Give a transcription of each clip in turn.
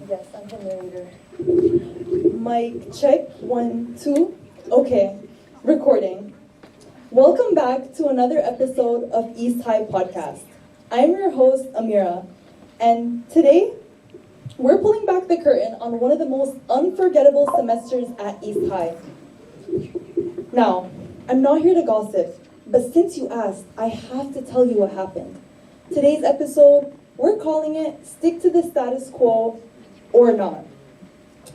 Yes, I'm the narrator. Mic check, 1, 2. Okay, recording. Welcome back to another episode of East High Podcast. I'm your host, Amira, and today we're pulling back the curtain on one of the most unforgettable semesters at East High. Now, I'm not here to gossip, but since you asked, I have to tell you what happened. Today's episode, we're calling it Stick to the Status Quo or Not.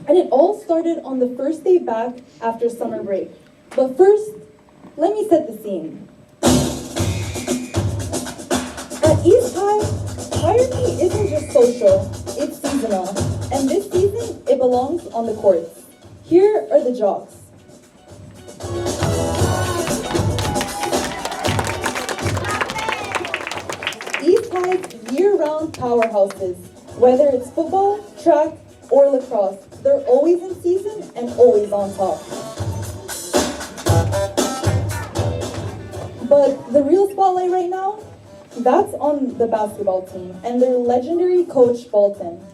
And it all started on the first day back after summer break. But first, let me set the scene. At East High, hierarchy isn't just social, it's seasonal. And this season, it belongs on the courts. Here are the jocks. East High's year-round powerhouses, whether it's football, track, or lacrosse, they're always in season and always on top. But the real spotlight right now, that's on the basketball team and their legendary coach, Bolton.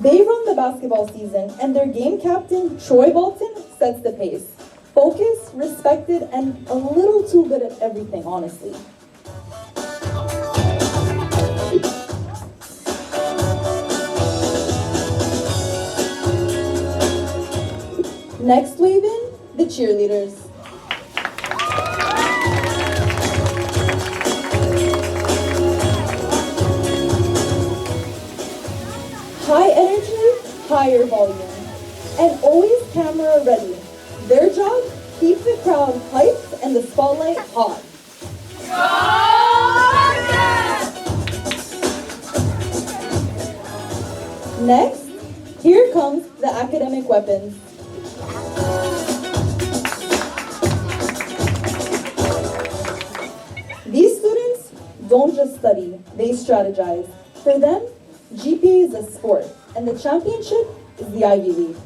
They run the basketball season, and their game captain, Troy Bolton, sets the pace. Focused, respected, and a little too good at everything, honestly. Next wave in, the cheerleaders. High energy, higher volume, and always camera ready. Their job, keep the crowd hyped and the spotlight hot. Next, here comes the academic weapons. These students don't just study, they strategize. For them, GPA is a sport, and the championship is the Ivy League.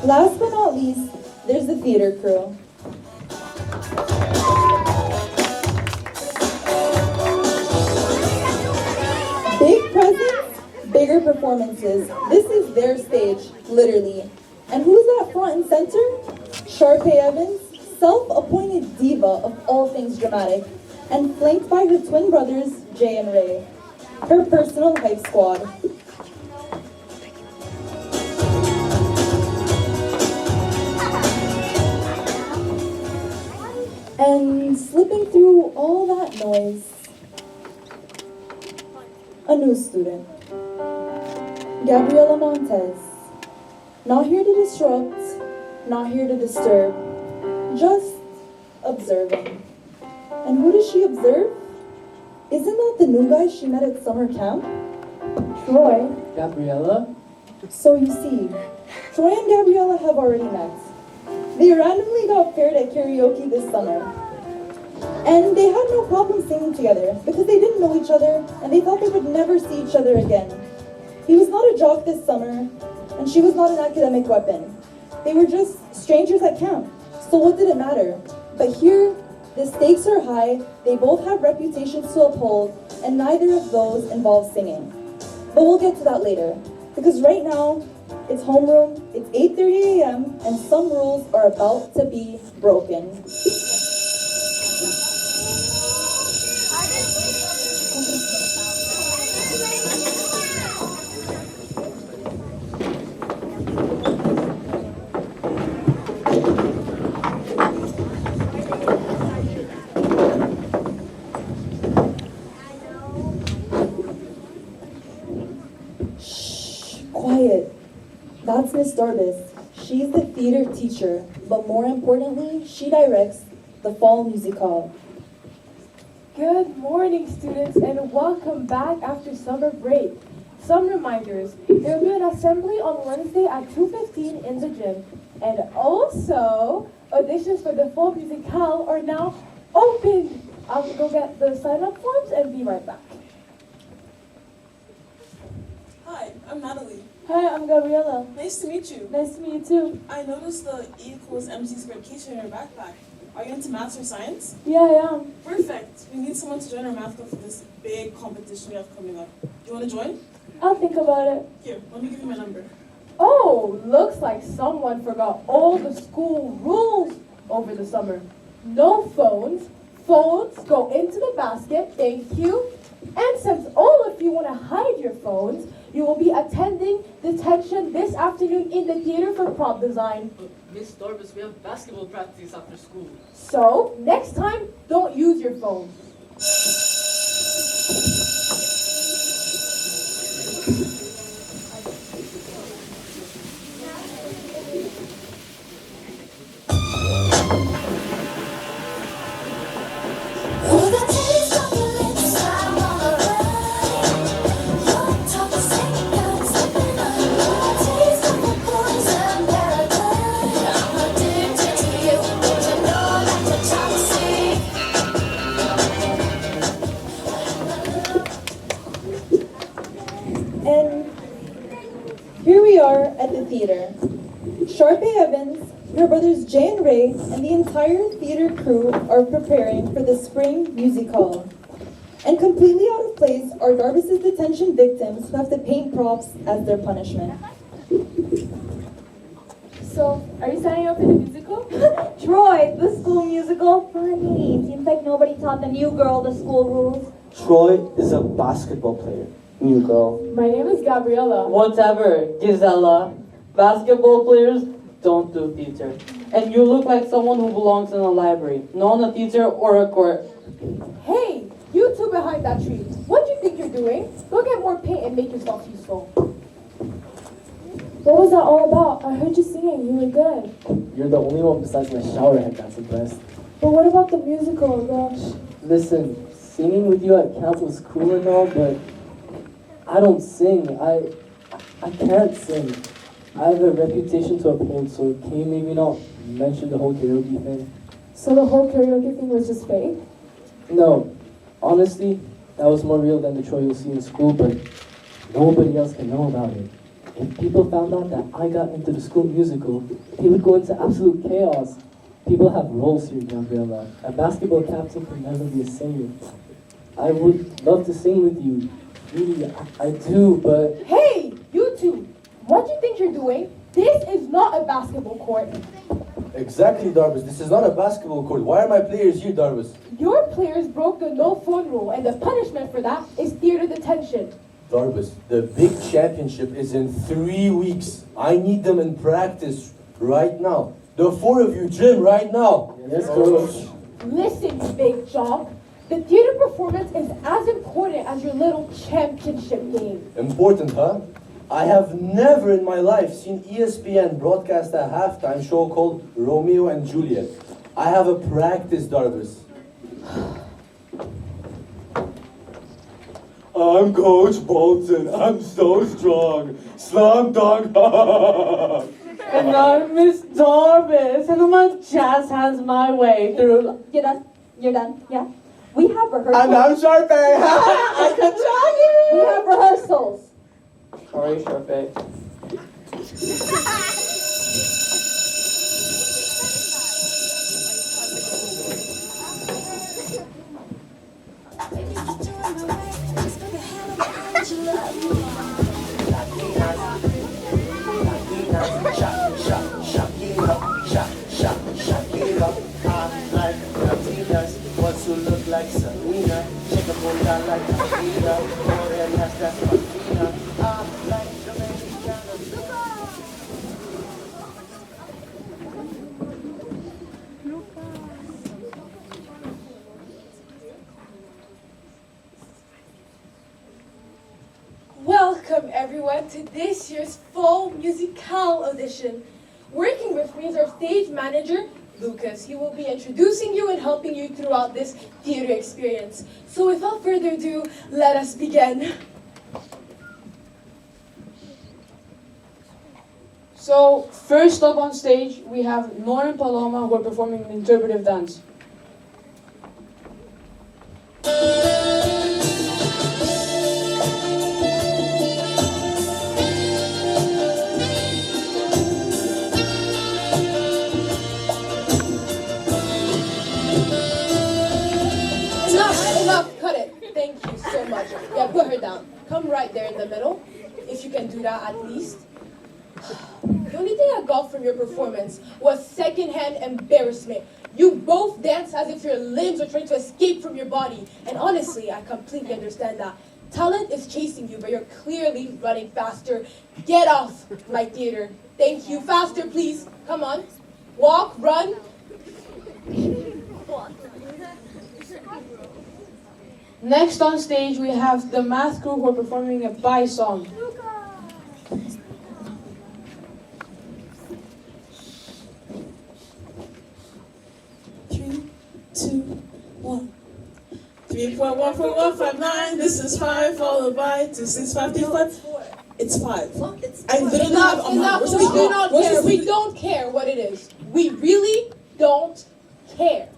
Last but not least, there's the theater crew. Big presence, bigger performances. This is their stage, literally. And who's that front and center? Sharpay Evans, self-appointed diva of all things dramatic, and flanked by her twin brothers, Jay and Ray, her personal hype squad. And slipping through all that noise, a new student, Gabriela Montez. Not here to disrupt, not here to disturb, just observing. And who does she observe? Isn't that the new guy she met at summer camp? Troy. Gabriela? So you see, Troy and Gabriela have already met. They randomly got paired at karaoke this summer. And they had no problem singing together because they didn't know each other and they thought they would never see each other again. He was not a jock this summer, and she was not an academic weapon. They were just strangers at camp. So what did it matter? But here, the stakes are high, they both have reputations to uphold, and neither of those involve singing. But we'll get to that later, because right now, it's homeroom, it's 8:30 a.m., and some rules are about to be broken. Quiet. That's Miss Darbus. She's the theater teacher, but more importantly, she directs the Fall Music Hall. Good morning, students, and welcome back after summer break. Some reminders. There will be an assembly on Wednesday at 2:15 in the gym. And also, auditions for the Fall Music Hall are now open. I'll go get the sign-up forms and be right back. Hi, I'm Natalie. Hi, I'm Gabriela. Nice to meet you. Nice to meet you too. I noticed the E equals MC squared keychain in your backpack. Are you into maths or science? Yeah, I am. Perfect. We need someone to join our math club for this big competition we have coming up. Do you want to join? I'll think about it. Here, let me give you my number. Oh, looks like someone forgot all the school rules over the summer. No phones. Phones go into the basket. Thank you. And since all of you want to hide your phones, you will be attending detention this afternoon in the theater for prop design. Miss Dorbus, we have basketball practice after school. So, next time, don't use your phone. And here we are at the theater. Sharpay Evans, her brothers Jay and Ray, and the entire theater crew are preparing for the spring music hall. And completely out of place are Darvis's detention victims who have to paint props as their punishment. So, are you signing up for the musical? Troy, the school musical? Funny. Seems like nobody taught the new girl the school rules. Troy is a basketball player. New girl. My name is Gabriela. Whatever, Gisela. Basketball players don't do theater. And you look like someone who belongs in a library, not in a theater or a court. Hey, you two behind that tree. What do you think you're doing? Go get more paint and make yourself useful. What was that all about? I heard you singing. You were good. You're the only one besides my showerhead that's impressed. But what about the musical? Gosh. Listen, singing with you at camp was cool and all, but I don't sing. I can't sing. I have a reputation to uphold, so can you maybe not mention the whole karaoke thing? So the whole karaoke thing was just fake? No. Honestly, that was more real than the Troy you'll see in school, but nobody else can know about it. If people found out that I got into the school musical, they would go into absolute chaos. People have roles here, Gabriela. A basketball captain can never be a singer. I would love to sing with you. Really, I do, but... Hey, you two! What do you think you're doing? This is not a basketball court. Exactly, Darvis. This is not a basketball court. Why are my players here, Darvis? Your players broke the no phone rule, and the punishment for that is theater detention. Darvis, the big championship is in 3 weeks. I need them in practice right now. The four of you, gym right now. Yes, coach. Listen, you big jock. The theater performance is as important as your little championship game. Important, huh? I have never in my life seen ESPN broadcast a halftime show called Romeo and Juliet. I have a practice, Darvis. I'm Coach Bolton. I'm so strong. Slam dunk. And I'm Miss Dorbus, and I'm gonna jazz hands my way through. You're done? You're done? Yeah? We have rehearsals. And I'm Sharpay. I can tell you. We have rehearsals. Sorry, Sharpay. Wants to look like Selena, shake a bunda like Akira, Morenas, that's Martina. I like Dominicana. Welcome everyone to this year's Fall Musicale audition. Working with me is our stage manager, Lucas. He will be introducing you and helping you throughout this theater experience. So without further ado, let us begin. So, first up on stage, we have Nora and Paloma who are performing an interpretive dance. enough. Cut it. Thank you so much. Yeah, put her down. Come right there in the middle, if you can do that at least. The only thing I got from your performance was secondhand embarrassment. You both danced as if your limbs were trying to escape from your body. And honestly, I completely understand that. Talent is chasing you, but you're clearly running faster. Get off my theater. Thank you. Faster, please. Come on. Walk, run. Next on stage, we have the math crew who are performing a bye song. 3.14159. This is 5 followed by 2655. It's 5. I literally have a Enough. mark. We do not care. We don't care what it is. We really don't care.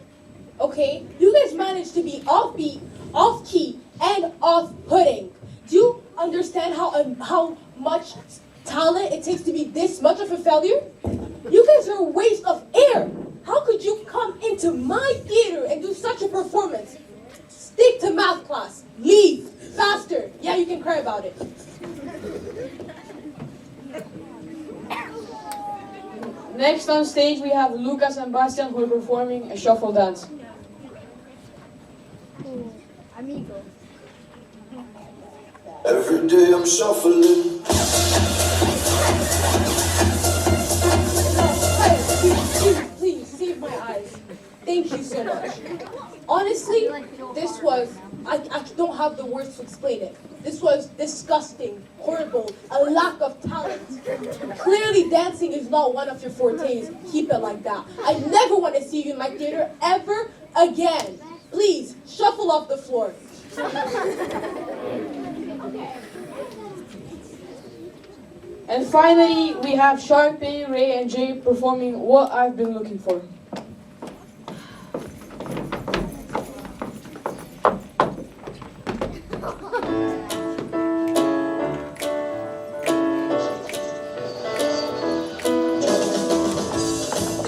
Okay? You guys managed to be offbeat, off key, and off-putting. Do you understand how much talent it takes to be this much of a failure? You guys are a waste of air. How could you come into my theater and do such a performance? Stick to math class. Leave. Faster. Yeah, you can cry about it. Next on stage, we have Lucas and Bastian who are performing a shuffle dance. Every day I'm shuffling. Please, save my eyes. Thank you so much. Honestly, this was, I don't have the words to explain it. This was disgusting, horrible, a lack of talent. Clearly dancing is not one of your fortes. Keep it like that. I never want to see you in my theater ever again. Please, shuffle off the floor. And finally, we have Sharpay, Ray, and Jay performing What I've Been Looking For.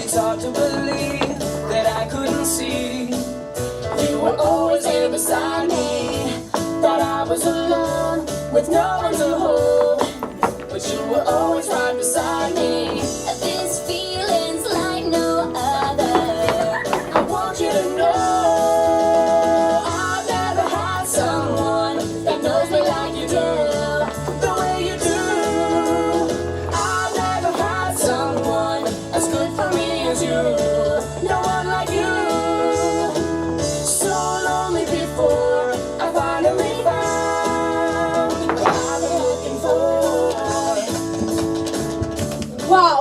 It's hard to believe that I couldn't see. You were always here beside me. Thought I was alone with no one to hold, but you were always right beside me. This feeling's like no other. I want you to know I've never had someone that knows me like you do, the way you do. I've never had someone as good for me as you. No one like you. So lonely before I finally found what I've been looking for. Wow,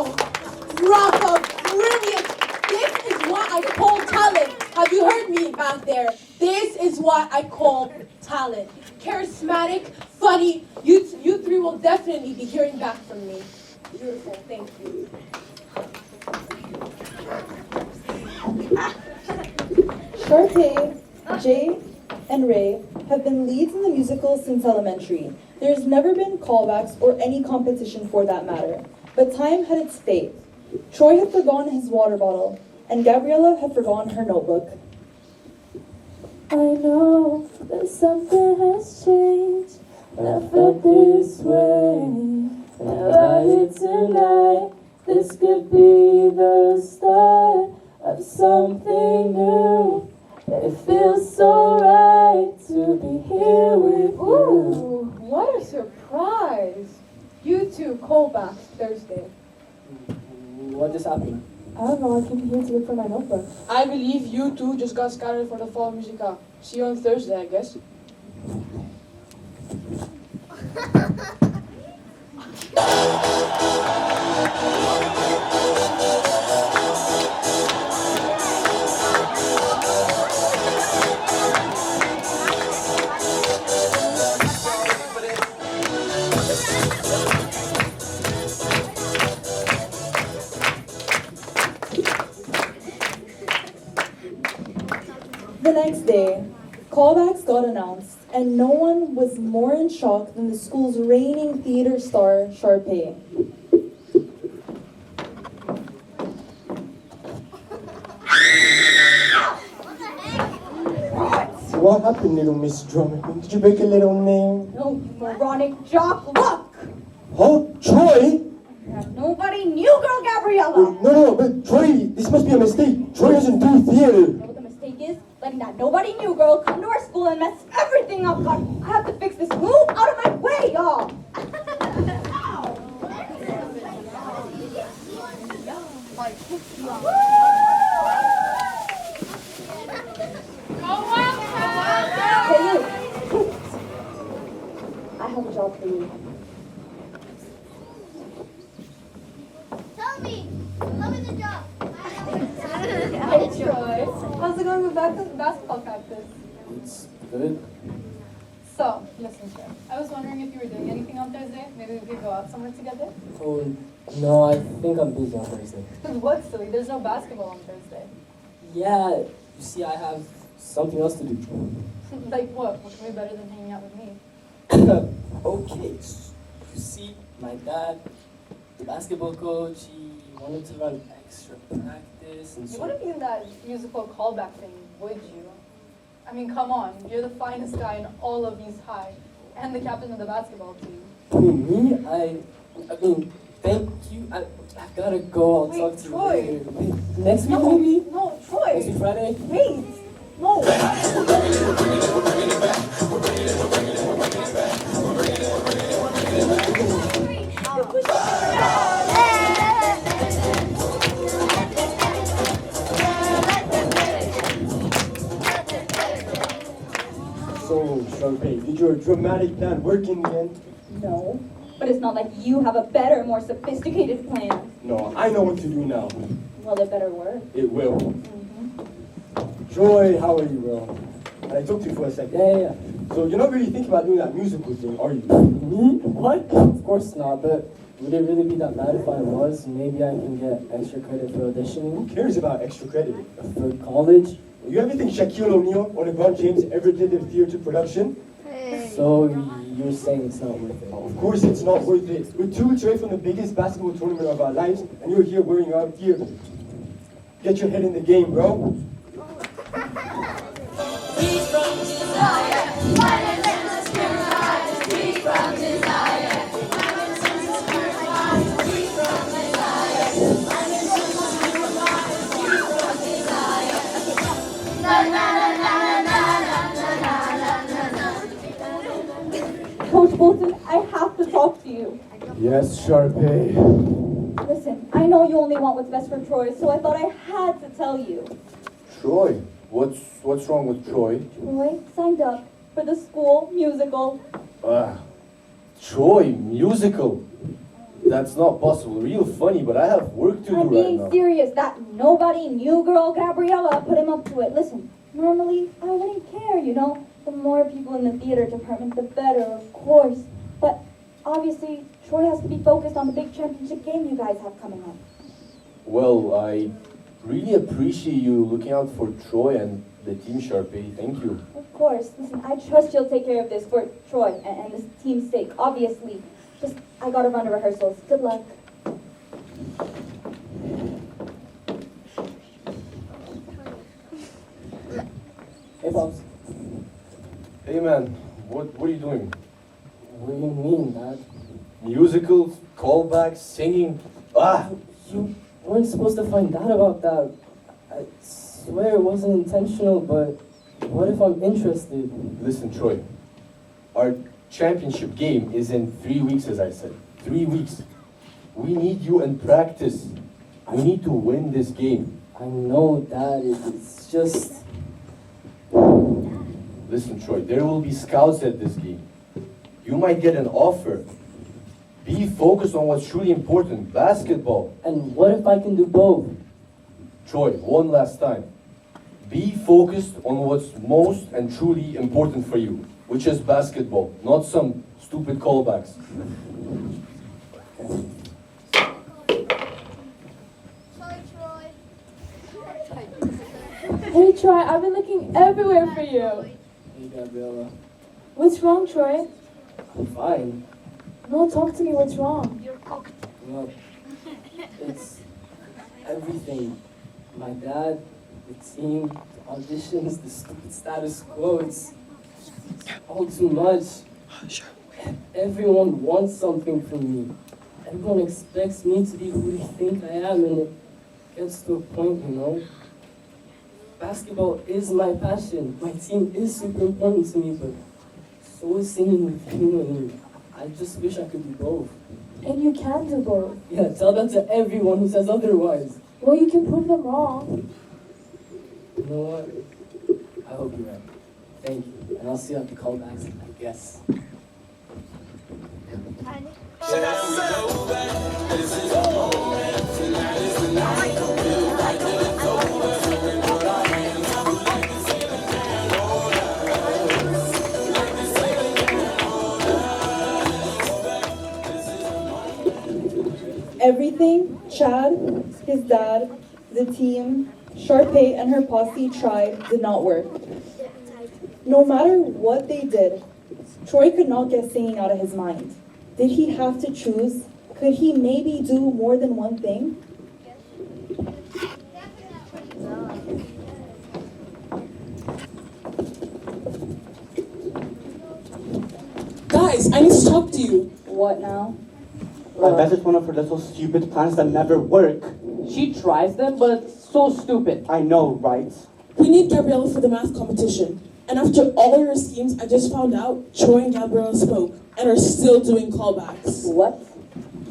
bravo, brilliant. This is what I call talent. Have you heard me back there? This is what I call talent. Charismatic, funny. You three will definitely be hearing back from me. Beautiful, thank you. Sharpay, Jay, and Ray have been leads in the musical since elementary. There's never been callbacks or any competition for that matter. But time had its fate. Troy had forgotten his water bottle, and Gabriella had forgotten her notebook. I know that something has changed, and I felt this way. And right here tonight, this could be the start of something new. It feels so right to be here with you. Ooh, what a surprise. You two callbacks Thursday. What just happened? I don't know, I came here to look for my notebook. I believe you two just got scouted for the Fall Musica. See you on Thursday, I guess. The next day, callbacks got announced, and no one was more in shock than the school's reigning theater star, Sharpay. What? What happened, little Miss Drummond? Did you break a little nail? No, you moronic jock, look! Huh? Troy? Nobody knew girl Gabriella! No, but Troy, this must be a mistake. Troy doesn't do theater. You know what the mistake is? Letting that nobody knew girl come to our school and mess everything up. God, I have to fix this. Move out of my way, y'all! Hey, you. I have a job for you. Tell me the job. Hey, Troy. How's it going with basketball practice? It's good. So, listen, Troy. I was wondering if you were doing anything on Thursday. Maybe we could go out somewhere together? Oh, no, I think I'm busy on Thursday. What, silly? There's no basketball on Thursday. Yeah, you see, I have something else to do. Like what? What can be better than hanging out with me? Okay, you see, my dad, the basketball coach, he wanted to run extra practice and You so... wouldn't do that musical callback thing, would you? I mean, come on. You're the finest guy in all of East High and the captain of the basketball team. Who, me? I mean, thank you. I've got to go. I'll talk to you Troy. later. Wait, next week, maybe? No, Troy. Next week, Friday? Wait. No. So, Sharpay, did your dramatic plan work in the end? No, but it's not like you have a better, more sophisticated plan. No, I know what to do now. Well, it better work. It will. Troy, how are you, bro? I talked to you for a second. Yeah. So you're not really thinking about doing that musical thing, are you? Me? What? Of course not, but would it really be that bad if I was? Maybe I can get extra credit for auditioning. Who cares about extra credit? For college? You ever think Shaquille O'Neal or LeBron James ever did a theater production? So you're saying it's not worth it? Of course it's not worth it. We're 2 weeks away from the biggest basketball tournament of our lives, and you're here worrying out here. Get your head in the game, bro. Free from desire, fight and endless pure eyes. Free from desire, fight and endless pure eyes. Free from desire, fight and endless pure eyes. Free from desire. Na na na na na na na na na. Coach Bolton, I have to talk to you. Yes, Sharpay. Listen, I know you only want what's best for Troy, so I thought I had to tell you. Troy? What's wrong with Troy? Troy signed up for the school musical. Troy, musical? That's not possible. Real funny, but I have work to do I'm right being now. serious. That nobody knew girl Gabriella put him up to it. Listen, normally I wouldn't care, you know. The more people in the theater department, the better, of course. But obviously, Troy has to be focused on the big championship game you guys have coming up. Well, I really appreciate you looking out for Troy and the team, Sharpay. Thank you. Of course. Listen, I trust you'll take care of this for Troy and this team's sake, obviously. Just, I gotta run to rehearsals. Good luck. Hey, Pops. Hey, man. What are you doing? What do you mean, Dad? Musicals, callbacks, singing. You weren't supposed to find out about that. I swear it wasn't intentional, but what if I'm interested? Listen, Troy. Our championship game is in 3 weeks, as I said. 3 weeks. We need you in practice. We need to win this game. I know, Dad. It's just... Listen, Troy, there will be scouts at this game. You might get an offer. Be focused on what's truly important, basketball. And what if I can do both? Troy, one last time. Be focused on what's most and truly important for you, which is basketball, not some stupid callbacks. Hey, Troy, I've been looking everywhere for you. Hey, Gabriella. What's wrong, Troy? I'm fine. No, talk to me. What's wrong? Well, it's everything. My dad, The team, the auditions, the stupid status quo, it's all too much. Everyone wants something from me. Everyone expects me to be who they think I am, and it gets to a point, you know? Basketball is my passion. My team is super important to me, but so is singing with you, and I just wish I could do both. And you can do both. Yeah, tell that to everyone who says otherwise. Well, you can prove them wrong. You know what? I hope you're right. Thank you. And I'll see you at the callbacks, I guess. Everything Chad, his dad, the team, Sharpay, and her posse tried did not work. No matter what they did, Troy could not get singing out of his mind. Did he have to choose? Could he maybe do more than one thing? Guys, I need to talk to you. What now? I bet it's one of her little stupid plans that never work. She tries them, but it's so stupid. I know, right? We need Gabriella for the math competition. And after all your schemes, I just found out Troy and Gabriella spoke and are still doing callbacks. What?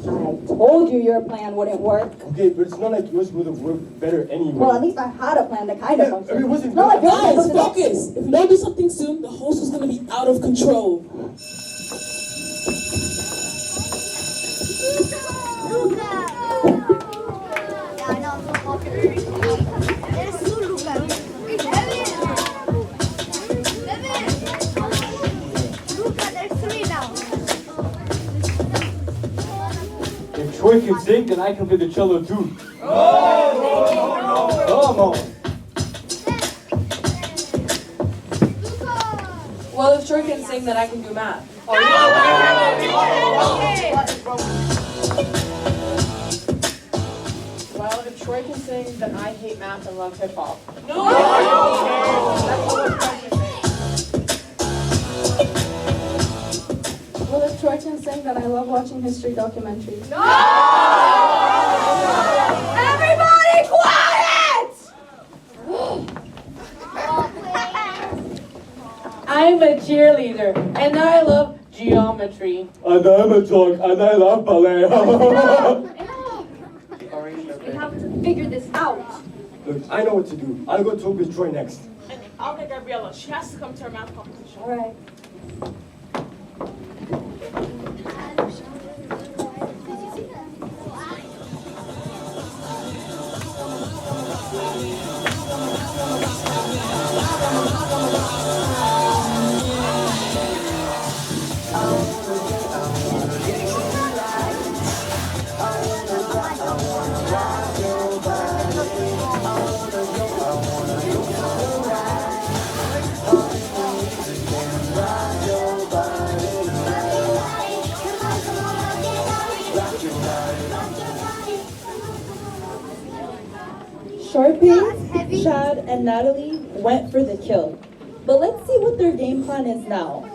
I told you your plan wouldn't work. Okay, but it's not like yours would have worked better anyway. Well, at least I had a plan that kind of functioned. it wasn't It's not like yours was Guys, supposed to- focus! If we don't do something soon, the host is going to be out of control. Yeah, I know, I'm so popular. Eres tú, Luca. Luca, there's 3 now. If Troy can sing, then I can play the cello too. Come on. Well, if Troy can sing, then I can do math. Well, if Troy can sing, then I hate math and love hip hop. Well, if Troy can sing, then I love watching history documentaries. Everybody quiet! I'm a cheerleader, and I love geometry. And I'm a dog, and I love ballet. We have to figure this out. Look, I know what to do. I'll go talk with Troy next. And I'll get Gabriella. She has to come to our math competition. All right. Sharpay, Chad, and Natalie went for the kill. But let's see what their game plan is now.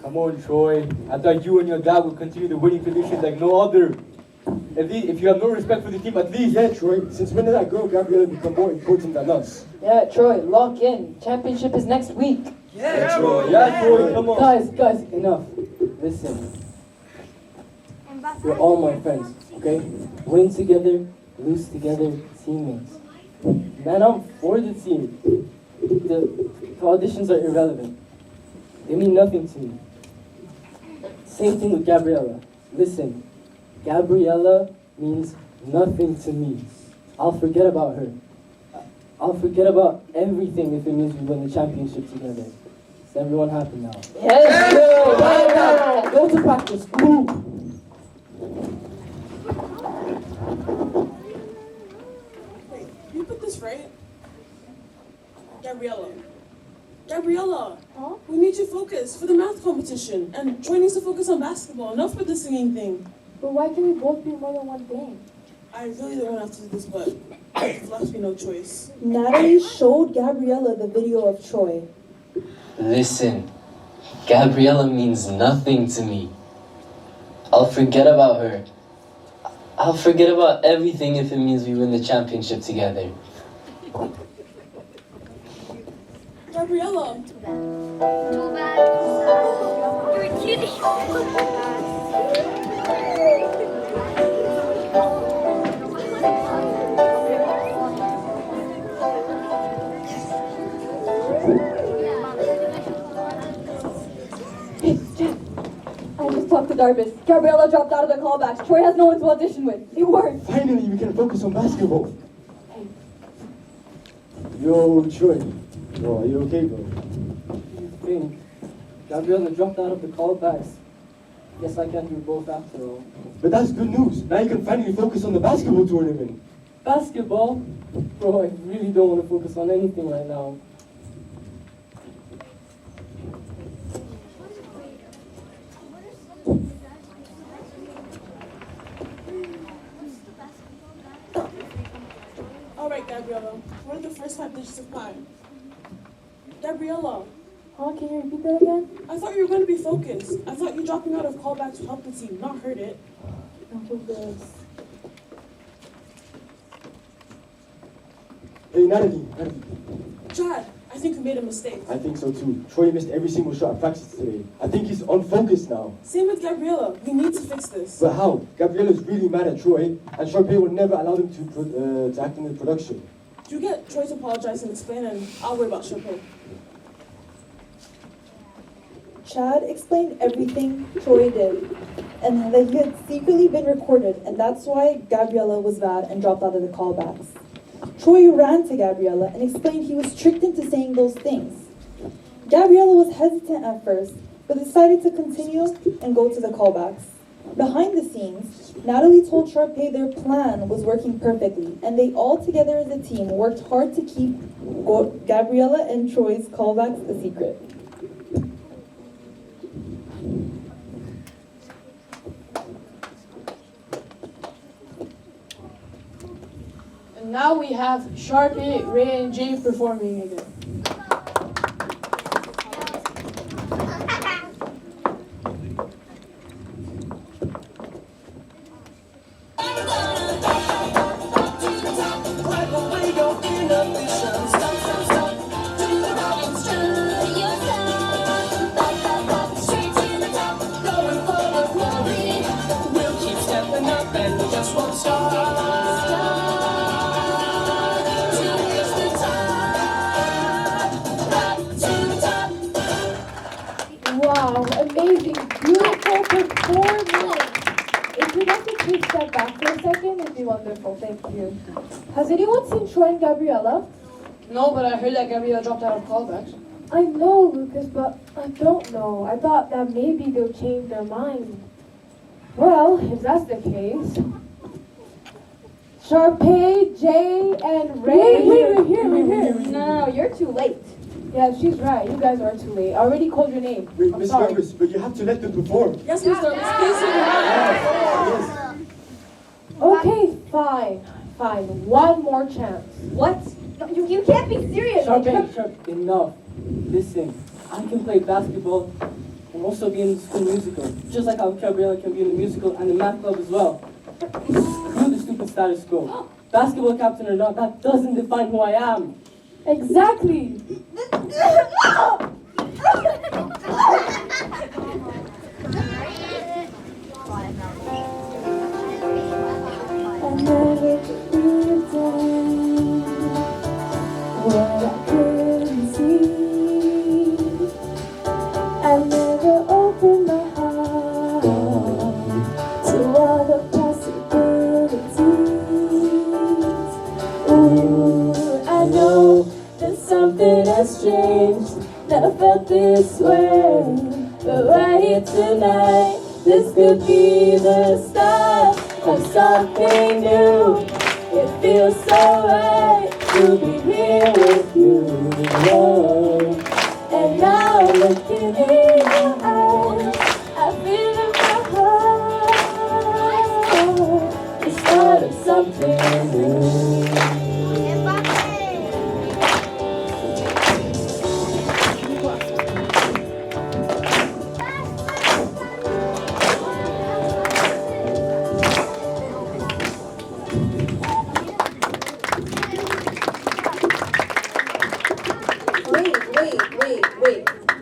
Come on, Troy. I thought you and your dad would continue the winning tradition like no other. If you have no respect for the team, at least. Yeah, Troy. Since when did that girl Gabriella become more important than us? Yeah, Troy, lock in. Championship is next week. Yeah, Troy. Yeah, Troy. Come on. Guys, enough. Listen. You're all my friends, okay? Win together, lose together, teammates. Man, I'm for the team. The auditions are irrelevant. They mean nothing to me. Same thing with Gabriella. Listen, Gabriella means nothing to me. I'll forget about her. I'll forget about everything if it means we win the championship together. Is everyone happy now? Yes, sir. Go to practice. Ooh. You put this right? Gabriella. Huh? We need you focused for the math competition. And Troy needs to focus on basketball. Enough with the singing thing. But why can we both be more than one thing? I really don't want to have to do this, but there's left me no choice. Natalie showed Gabriella the video of Troy. Listen, Gabriella means nothing to me. I'll forget about her. I'll forget about everything if it means we win the championship together. Gabriella! Too bad. You're kidding. I just talked to Darvis. Gabriella dropped out of the callbacks. Troy has no one to audition with. It worked. Finally, we can focus on basketball. Yo, Troy. Yo, are you okay, bro? You think? Gabriella dropped out of the callbacks. Guess I can't do both after all. But that's good news. Now you can finally focus on the basketball tournament. Basketball? Bro, I really don't want to focus on anything right now. Alright, Gabriella. What are the first 5 digits of pi? Gabriella! Huh? Can you repeat that again? I thought you were going to be focused. I thought you dropping out of callbacks would help the team, not hurt it. Hey, Natalie. Chad, I think we made a mistake. I think so too. Troy missed every single shot at practice today. I think he's unfocused now. Same with Gabriella. We need to fix this. But how? Gabriella's really mad at Troy, and Sharpay will never allow them to act in the production. You get Troy to apologize and explain, and I'll worry about Chapeau. Chad explained everything Troy did, and that he had secretly been recorded, and that's why Gabriella was mad and dropped out of the callbacks. Troy ran to Gabriella and explained he was tricked into saying those things. Gabriella was hesitant at first, but decided to continue and go to the callbacks. Behind the scenes, Natalie told Sharpay their plan was working perfectly, and they all together as a team worked hard to keep Gabriella and Troy's callbacks a secret. And now we have Sharpay, Ray, and Jay performing again. Wow, amazing, beautiful performance. If you'd like to please step back for a second, it'd be wonderful. Thank you. Has anyone seen Troy and Gabriella? No, but I heard that Gabriella dropped out of callbacks. I know, Lucas, but I don't know. I thought that maybe they'll change their mind. Well, if that's the case, Sharpay, Jay, and Ray. We're here. No, you're too late. Yeah, she's right. You guys are too late. I already called your name. Wait, I'm Miss sorry. Rivers, but you have to let them perform. Yes, Mr. Okay, fine. One more chance. What? No, you can't be serious. Sharpay, enough. Listen, I can play basketball and also be in the school musical, just like how Gabriella can be in the musical and the math club as well. Screw the stupid status quo. Basketball captain or not, that doesn't define who I am. Exactly. What I couldn't see, I never opened my heart to all the possibilities. Ooh, I know that something has changed. Never felt this way, but right here tonight, this could be the start of something new. It feels so right to be here with you, Lord. And now looking in your eyes, I feel in my heart the start of something Wait.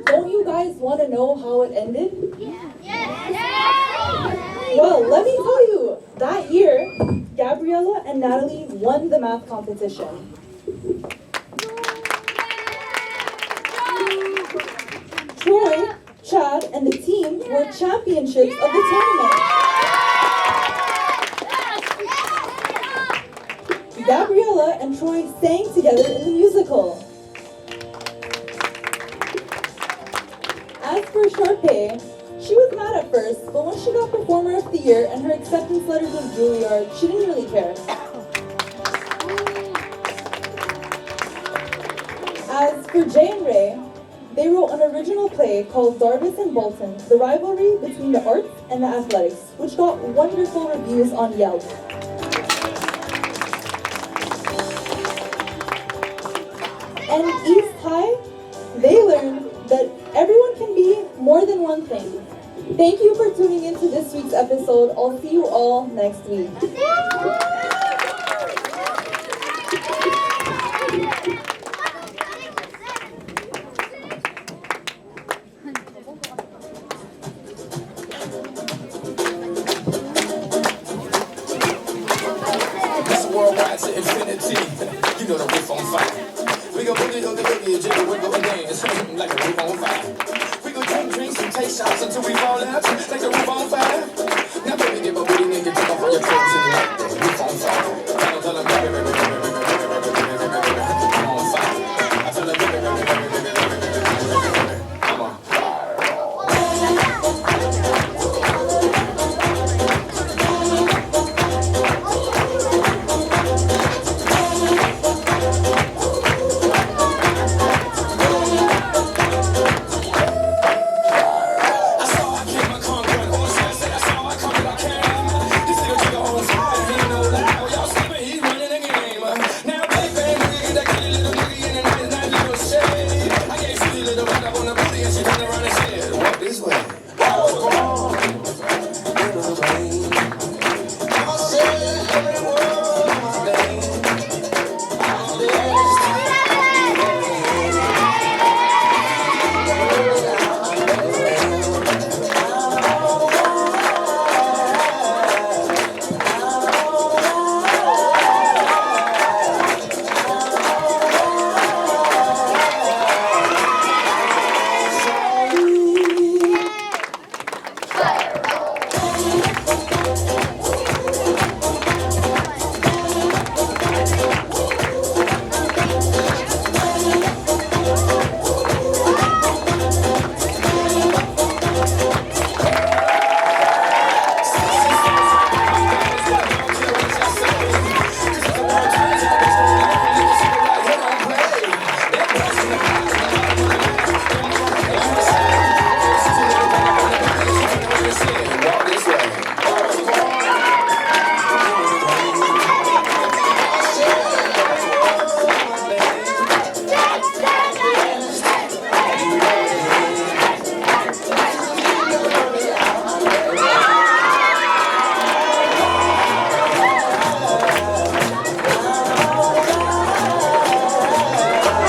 Don't you guys want to know how it ended? Well, let me tell you. That year, Gabriella and Natalie won the math competition. Troy, Chad, and the team were championships of the tournament. Gabriella and Troy sang together in the musical. As for Sharpay, she was mad at first, but when she got Performer of the Year and her acceptance letters of Juilliard, she didn't really care. As for Jay and Ray, they wrote an original play called Darvis and Bolton, the rivalry between the arts and the athletics, which got wonderful reviews on Yelp. And East High, they learned that everyone can be more than one thing. Thank you for tuning in to this week's episode. I'll see you all next week. This worldwide to infinity. You know the roof on fire. We go boogie, and jiggle, wiggle, and dance like the roof on fire. We go drink drinks and take shots until we fall out like the roof on fire. Now baby, get my booty naked, take off all your clothes and light the roof on fire.